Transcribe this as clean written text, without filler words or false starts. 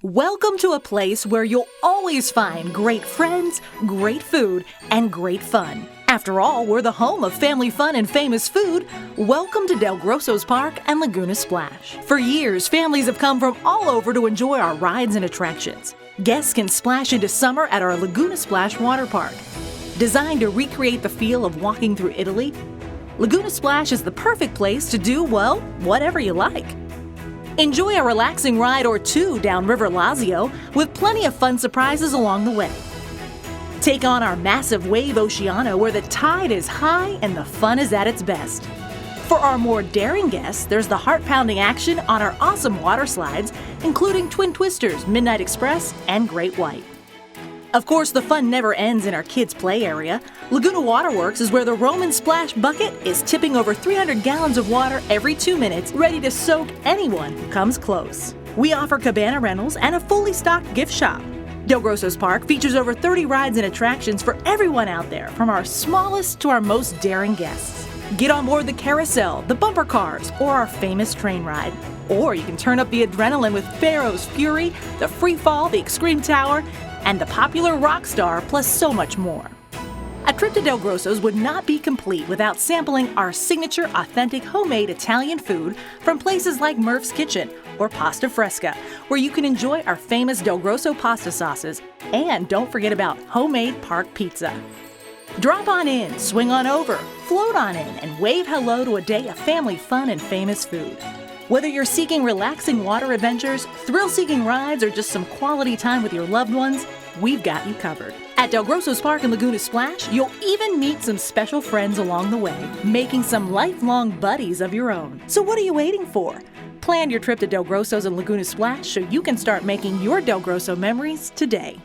Welcome to a place where you'll always find great friends, great food, and great fun. After all, we're the home of family fun and famous food. Welcome to DelGrosso's Park and Laguna Splash. For years, families have come from all over to enjoy our rides and attractions. Guests can splash into summer at our Laguna Splash Waterpark. Designed to recreate the feel of walking through Italy, Laguna Splash is the perfect place to do, well, whatever you like. Enjoy a relaxing ride or two down River Lazio with plenty of fun surprises along the way. Take on our massive wave Oceano where the tide is high and the fun is at its best. For our more daring guests, there's the heart-pounding action on our awesome water slides, including Twin Twisters, Midnight Express, and Great White. Of course, the fun never ends in our kids' play area. Laguna Waterworks is where the Roman Splash bucket is tipping over 300 gallons of water every 2 minutes, ready to soak anyone who comes close. We offer cabana rentals and a fully stocked gift shop. DelGrosso's Park features over 30 rides and attractions for everyone out there, from our smallest to our most daring guests. Get on board the carousel, the bumper cars, or our famous train ride. Or you can turn up the adrenaline with Pharaoh's Fury, the Free Fall, the Extreme Tower, and the popular Rockstar, plus so much more. A trip to DelGrosso's would not be complete without sampling our signature authentic homemade Italian food from places like Murph's Kitchen or Pasta Fresca, where you can enjoy our famous DelGrosso pasta sauces, and don't forget about homemade park pizza. Drop on in, swing on over, float on in, and wave hello to a day of family fun and famous food. Whether you're seeking relaxing water adventures, thrill-seeking rides, or just some quality time with your loved ones, we've got you covered. At DelGrosso's Park and Laguna Splash, you'll even meet some special friends along the way, making some lifelong buddies of your own. So what are you waiting for? Plan your trip to DelGrosso's and Laguna Splash so you can start making your DelGrosso memories today.